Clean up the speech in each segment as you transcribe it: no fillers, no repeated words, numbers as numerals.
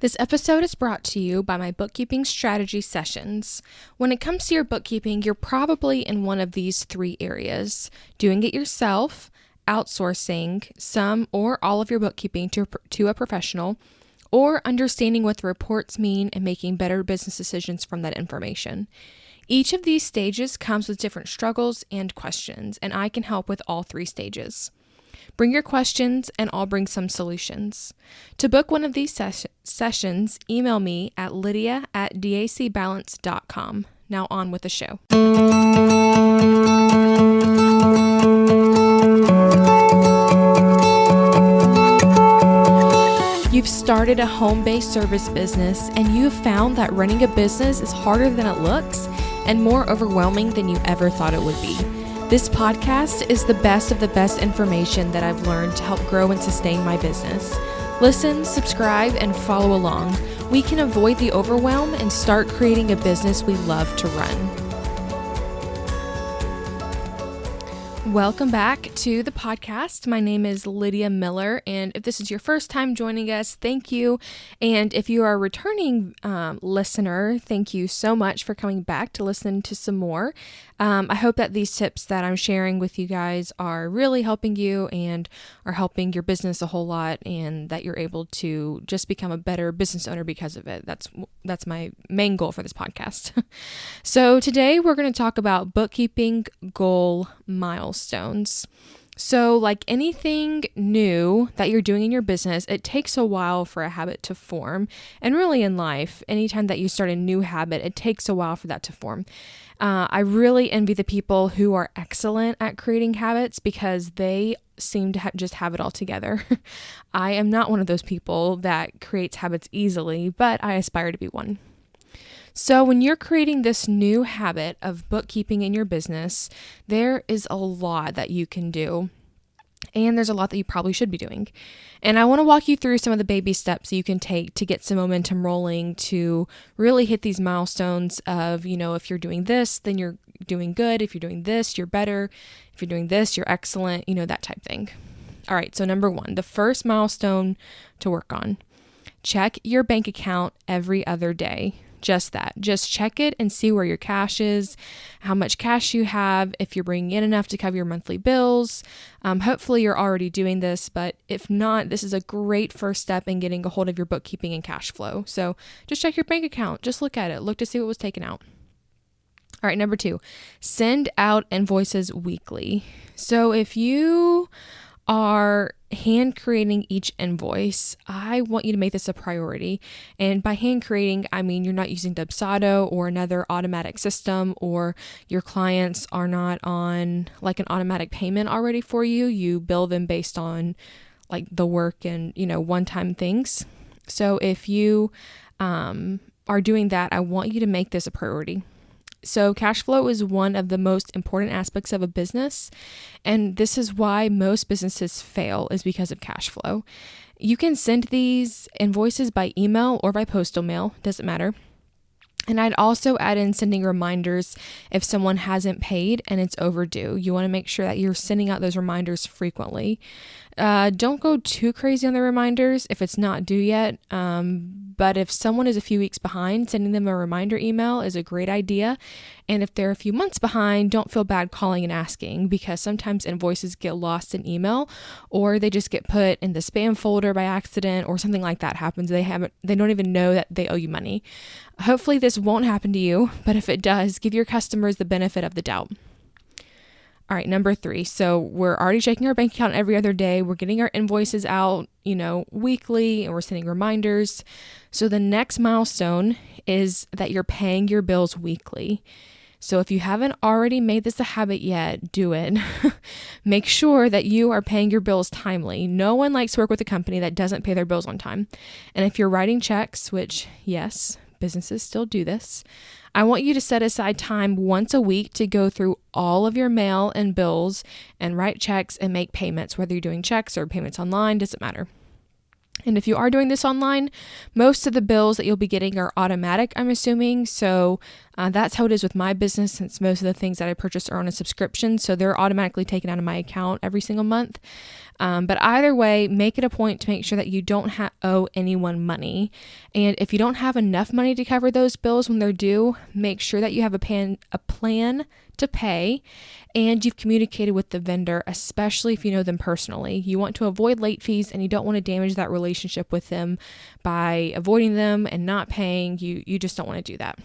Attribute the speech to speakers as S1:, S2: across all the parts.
S1: This episode is brought to you by my bookkeeping strategy sessions. When it comes to your bookkeeping, you're probably in one of these three areas: doing it yourself, outsourcing some or all of your bookkeeping to a professional, or understanding what the reports mean and making better business decisions from that information. Each of these stages comes with different struggles and questions, and I can help with all three stages. Bring your questions and I'll bring some solutions. To book one of these sessions, email me at lydia@dacbalance.com. Now on with the show. You've started a home-based service business and you've found that running a business is harder than it looks and more overwhelming than you ever thought it would be. This podcast is the best of the best information that I've learned to help grow and sustain my business. Listen, subscribe, and follow along. We can avoid the overwhelm and start creating a business we love to run. Welcome back to the podcast. My name is Lydia Miller, and if this is your first time joining us, thank you. And if you are a returning listener, thank you so much for coming back to listen to some more. I hope that these tips that I'm sharing with you guys are really helping you and are helping your business a whole lot, and that you're able to just become a better business owner because of it. That's my main goal for this podcast. So today we're going to talk about bookkeeping goal milestones. So like anything new that you're doing in your business, it takes a while for a habit to form. And really in life, anytime that you start a new habit, it takes a while for that to form. I really envy the people who are excellent at creating habits because they seem to just have it all together. I am not one of those people that creates habits easily, but I aspire to be one. So when you're creating this new habit of bookkeeping in your business, there is a lot that you can do. And there's a lot that you probably should be doing. And I want to walk you through some of the baby steps you can take to get some momentum rolling to really hit these milestones of, if you're doing this, then you're doing good. If you're doing this, you're better. If you're doing this, you're excellent, that type thing. All right. So number one, the first milestone to work on: check your bank account every other day. Just that. Just check it and see where your cash is, how much cash you have, if you're bringing in enough to cover your monthly bills. Hopefully you're already doing this, but if not, this is a great first step in getting a hold of your bookkeeping and cash flow. So just check your bank account. Just look at it. Look to see what was taken out. All right, number two, send out invoices weekly. So if you are hand creating each invoice, I want you to make this a priority. And by hand creating, I mean you're not using Dubsado or another automatic system, or your clients are not on like an automatic payment already for you. You bill them based on like the work and, one-time things. So if you are doing that, I want you to make this a priority. So cash flow is one of the most important aspects of a business, and this is why most businesses fail, is because of cash flow. You can send these invoices by email or by postal mail, doesn't matter. And I'd also add in sending reminders if someone hasn't paid and it's overdue. You want to make sure that you're sending out those reminders frequently. Don't go too crazy on the reminders if it's not due yet. But if someone is a few weeks behind, sending them a reminder email is a great idea. And if they're a few months behind, don't feel bad calling and asking, because sometimes invoices get lost in email, or they just get put in the spam folder by accident, or something like that happens. They don't even know that they owe you money. Hopefully this won't happen to you, but if it does, give your customers the benefit of the doubt. All right, number three. So we're already checking our bank account every other day. We're getting our invoices out, weekly, and we're sending reminders. So the next milestone is that you're paying your bills weekly. So if you haven't already made this a habit yet, do it. Make sure that you are paying your bills timely. No one likes to work with a company that doesn't pay their bills on time. And if you're writing checks, which yes, businesses still do this, I want you to set aside time once a week to go through all of your mail and bills and write checks and make payments, whether you're doing checks or payments online, doesn't matter. And if you are doing this online, most of the bills that you'll be getting are automatic, I'm assuming. So That's how it is with my business, since most of the things that I purchase are on a subscription, so they're automatically taken out of my account every single month. But either way, make it a point to make sure that you don't owe anyone money. And if you don't have enough money to cover those bills when they're due, make sure that you have a plan to pay, and you've communicated with the vendor, especially if you know them personally. You want to avoid late fees, and you don't want to damage that relationship with them by avoiding them and not paying. You just don't want to do that.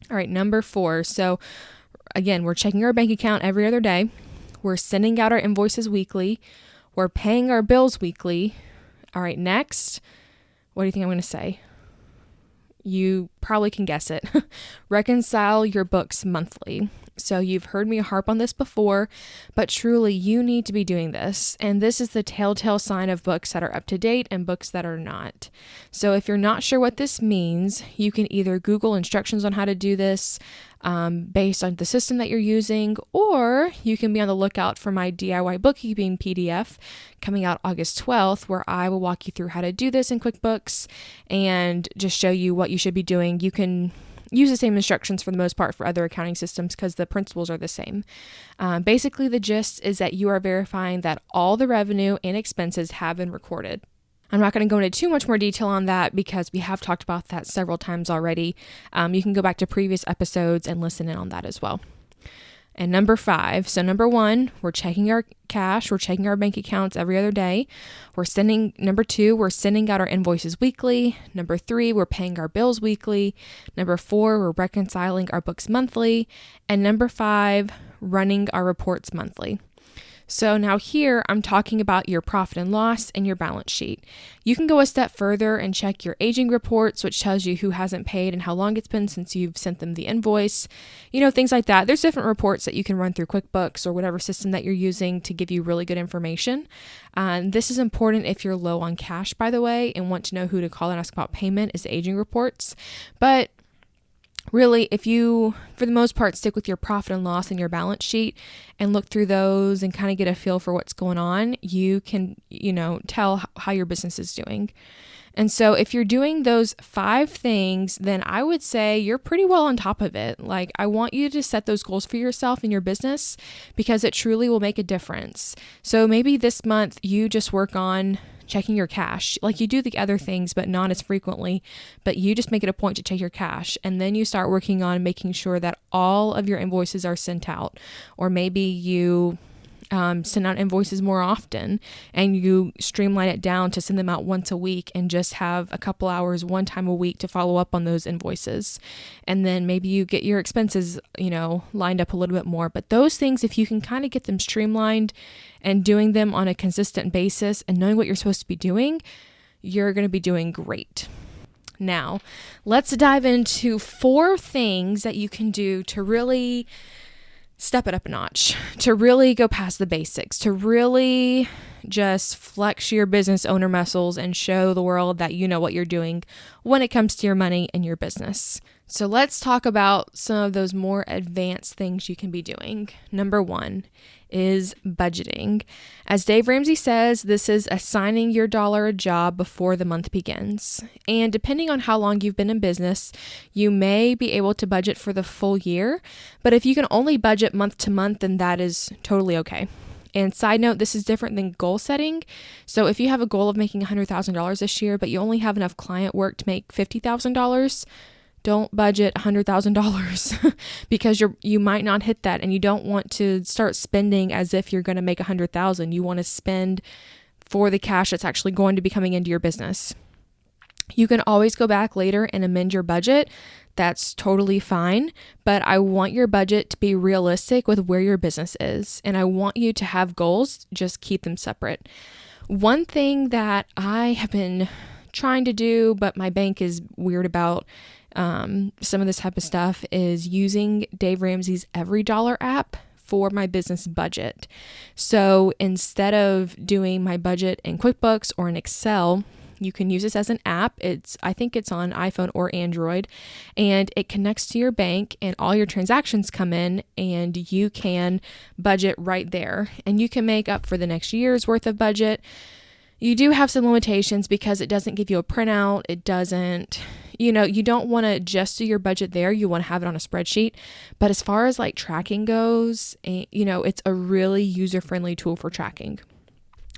S1: All right, number 4. So again, we're checking our bank account every other day. We're sending out our invoices weekly. We're paying our bills weekly. All right, next, what do you think I'm going to say? You probably can guess it. Reconcile your books monthly. So you've heard me harp on this before, but truly you need to be doing this. And this is the telltale sign of books that are up to date and books that are not. So if you're not sure what this means, you can either Google instructions on how to do this based on the system that you're using, or you can be on the lookout for my DIY bookkeeping PDF coming out August 12th, where I will walk you through how to do this in QuickBooks and just show you what you should be doing. You can use the same instructions for the most part for other accounting systems because the principles are the same. Basically, the gist is that you are verifying that all the revenue and expenses have been recorded. I'm not going to go into too much more detail on that because we have talked about that several times already. You can go back to previous episodes and listen in on that as well. And number 5, so number 1, we're checking our cash, we're checking our bank accounts every other day. Number 2, we're sending out our invoices weekly. Number 3, we're paying our bills weekly. Number 4, we're reconciling our books monthly. And number 5, running our reports monthly. So now here I'm talking about your profit and loss and your balance sheet. You can go a step further and check your aging reports, which tells you who hasn't paid and how long it's been since you've sent them the invoice, things like that. There's different reports that you can run through QuickBooks or whatever system that you're using to give you really good information. This is important if you're low on cash, by the way, and want to know who to call and ask about payment is aging reports. But really, if you, for the most part, stick with your profit and loss and your balance sheet and look through those and kind of get a feel for what's going on, you can, tell how your business is doing. And so if you're doing those 5 things, then I would say you're pretty well on top of it. Like, I want you to set those goals for yourself in your business because it truly will make a difference. So maybe this month you just work on checking your cash. Like, you do the other things, but not as frequently, but you just make it a point to check your cash. And then you start working on making sure that all of your invoices are sent out. Or maybe you send out invoices more often and you streamline it down to send them out once a week and just have a couple hours one time a week to follow up on those invoices. And then maybe you get your expenses, lined up a little bit more. But those things, if you can kind of get them streamlined and doing them on a consistent basis and knowing what you're supposed to be doing, you're going to be doing great. Now, let's dive into 4 things that you can do to really step it up a notch, to really go past the basics, to really just flex your business owner muscles and show the world that you know what you're doing when it comes to your money and your business. So let's talk about some of those more advanced things you can be doing. Number 1 is budgeting. As Dave Ramsey says, this is assigning your dollar a job before the month begins. And depending on how long you've been in business, you may be able to budget for the full year. But if you can only budget month to month, then that is totally okay. And side note, this is different than goal setting. So if you have a goal of making $100,000 this year, but you only have enough client work to make $50,000, don't budget $100,000 because you might not hit that, and you don't want to start spending as if you're going to make $100,000. You want to spend for the cash that's actually going to be coming into your business. You can always go back later and amend your budget. That's totally fine, but I want your budget to be realistic with where your business is, and I want you to have goals, just keep them separate. One thing that I have been trying to do, but my bank is weird about some of this type of stuff, is using Dave Ramsey's Every Dollar app for my business budget. So instead of doing my budget in QuickBooks or in Excel, you can use this as an app. I think it's on iPhone or Android, and it connects to your bank and all your transactions come in and you can budget right there, and you can make up for the next year's worth of budget. You do have some limitations because it doesn't give you a printout. It doesn't, You don't want to just do your budget there. You want to have it on a spreadsheet. But as far as like tracking goes, it's a really user-friendly tool for tracking.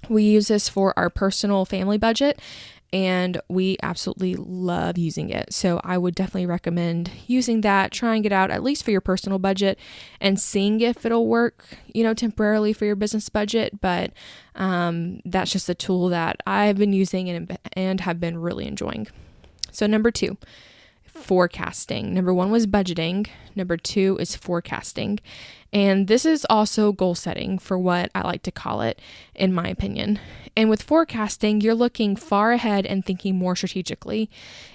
S1: We use this for our personal family budget, and we absolutely love using it. So I would definitely recommend using that, trying it out at least for your personal budget and seeing if it'll work, temporarily for your business budget. But that's just a tool that I've been using and have been really enjoying. So number 2, forecasting. Number 1 was budgeting. Number 2 is forecasting. And this is also goal setting, for what I like to call it, in my opinion. And with forecasting, you're looking far ahead and thinking more strategically.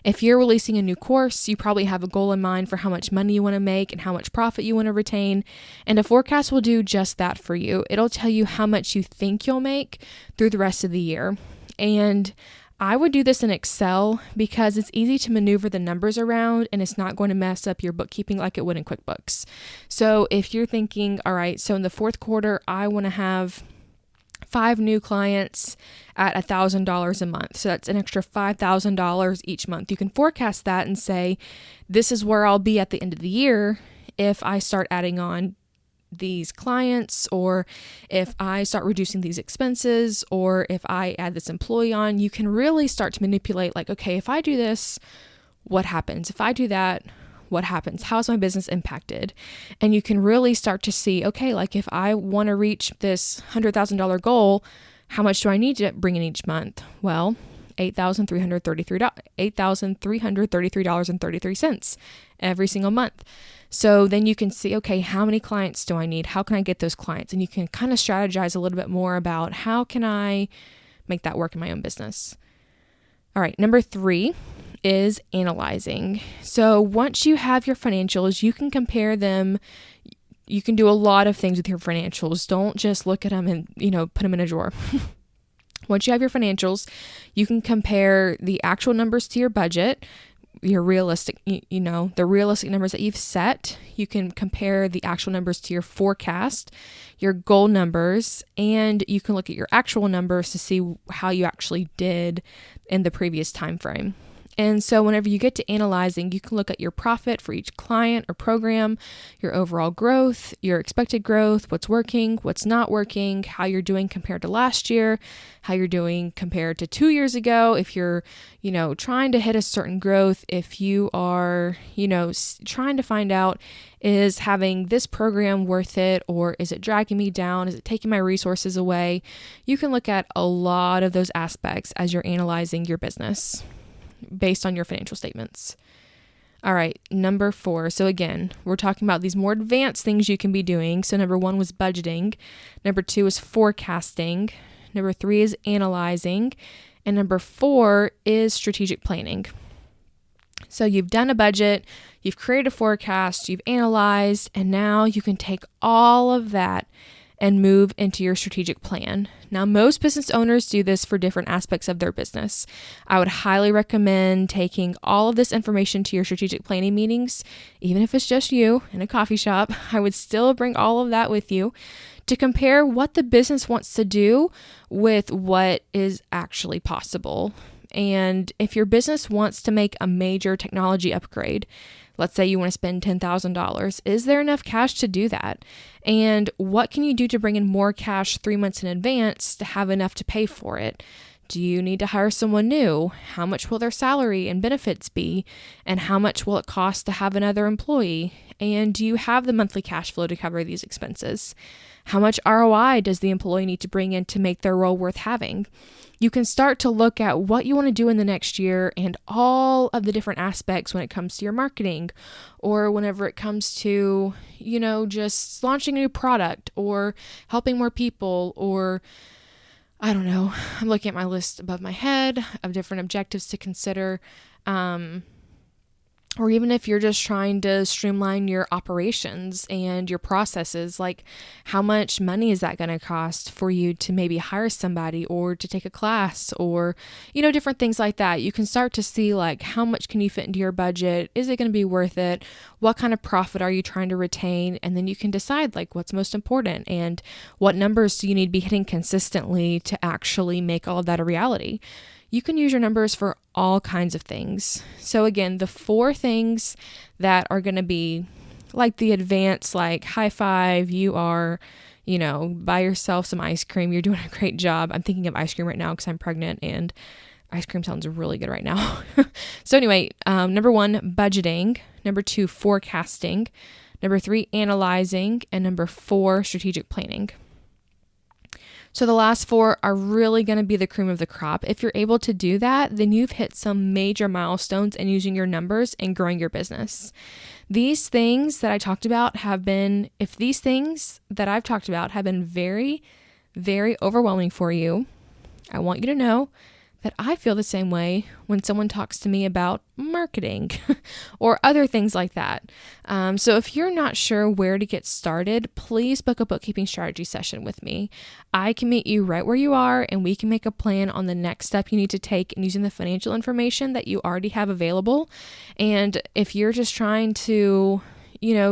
S1: If you're releasing a new course, you probably have a goal in mind for how much money you want to make and how much profit you want to retain. And a forecast will do just that for you. It'll tell you how much you think you'll make through the rest of the year. And I would do this in Excel because it's easy to maneuver the numbers around and it's not going to mess up your bookkeeping like it would in QuickBooks. So if you're thinking, all right, so in the fourth quarter, I want to have 5 new clients at $1,000 a month. So that's an extra $5,000 each month. You can forecast that and say, this is where I'll be at the end of the year if I start adding on these clients, or if I start reducing these expenses, or if I add this employee on. You can really start to manipulate, like, okay, if I do this, what happens? If I do that, what happens? How is my business impacted? And you can really start to see, okay, like if I want to reach this $100,000 goal, how much do I need to bring in each month? Well, $8,333.33 every single month. So then you can see, okay, how many clients do I need? How can I get those clients? And you can kind of strategize a little bit more about how can I make that work in my own business. All right, number 3 is analyzing. So once you have your financials, you can compare them. You can do a lot of things with your financials. Don't just look at them and, put them in a drawer. Once you have your financials, you can compare the actual numbers to your budget, your realistic, the realistic numbers that you've set. You can compare the actual numbers to your forecast, your goal numbers, and you can look at your actual numbers to see how you actually did in the previous time frame. And so whenever you get to analyzing, you can look at your profit for each client or program, your overall growth, your expected growth, what's working, what's not working, how you're doing compared to last year, how you're doing compared to 2 years ago. If you're, trying to hit a certain growth, if you are, trying to find out, is having this program worth it, or is it dragging me down? Is it taking my resources away? You can look at a lot of those aspects as you're analyzing your business based on your financial statements. All right, number 4. So again, we're talking about these more advanced things you can be doing. So number 1 was budgeting. Number 2 is forecasting. Number 3 is analyzing. And number 4 is strategic planning. So you've done a budget, you've created a forecast, you've analyzed, and now you can take all of that and move into your strategic plan. Now, most business owners do this for different aspects of their business. I would highly recommend taking all of this information to your strategic planning meetings, even if it's just you in a coffee shop. I would still bring all of that with you to compare what the business wants to do with what is actually possible. And if your business wants to make a major technology upgrade, let's say you want to spend $10,000. Is there enough cash to do that? And what can you do to bring in more cash 3 months in advance to have enough to pay for it? Do you need to hire someone new? How much will their salary and benefits be? And how much will it cost to have another employee? And do you have the monthly cash flow to cover these expenses? How much ROI does the employee need to bring in to make their role worth having? You can start to look at what you want to do in the next year and all of the different aspects when it comes to your marketing, or whenever it comes to, just launching a new product or helping more people, or I don't know. I'm looking at my list above my head of different objectives to consider. Or even if you're just trying to streamline your operations and your processes, like how much money is that going to cost for you to maybe hire somebody or to take a class, or, different things like that. You can start to see like how much can you fit into your budget? Is it going to be worth it? What kind of profit are you trying to retain? And then you can decide like what's most important and what numbers do you need to be hitting consistently to actually make all of that a reality. You can use your numbers for all kinds of things. So again, the 4 things that are going to be like the advanced, like high five, you are, buy yourself some ice cream. You're doing a great job. I'm thinking of ice cream right now because I'm pregnant and ice cream sounds really good right now. So anyway, number 1, budgeting. Number 2, forecasting. Number 3, analyzing. And number 4, strategic planning. So the last 4 are really going to be the cream of the crop. If you're able to do that, then you've hit some major milestones in using your numbers and growing your business. These things that I talked about have been very, very overwhelming for you, I want you to know that I feel the same way when someone talks to me about marketing or other things like that. So if you're not sure where to get started, please book a bookkeeping strategy session with me. I can meet you right where you are, and we can make a plan on the next step you need to take in using the financial information that you already have available. And if you're just trying to,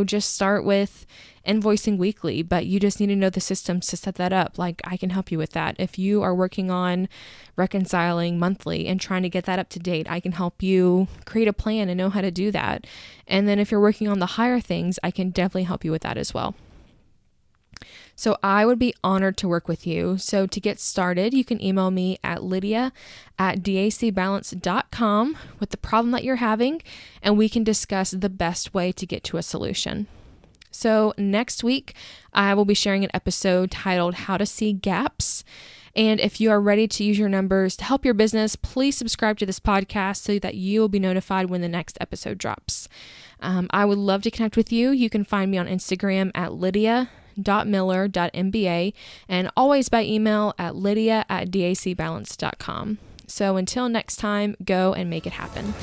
S1: just start with invoicing weekly, but you just need to know the systems to set that up, like I can help you with that. If you are working on reconciling monthly and trying to get that up to date, I can help you create a plan and know how to do that. And then if you're working on the higher things, I can definitely help you with that as well. So I would be honored to work with you. So to get started, you can email me at lydia@dacbalance.com with the problem that you're having, and we can discuss the best way to get to a solution. So next week, I will be sharing an episode titled How to See Gaps. And if you are ready to use your numbers to help your business, please subscribe to this podcast so that you will be notified when the next episode drops. I would love to connect with you. You can find me on Instagram at lydia.miller.mba and always by email at lydia@dacbalance.com. So until next time, go and make it happen.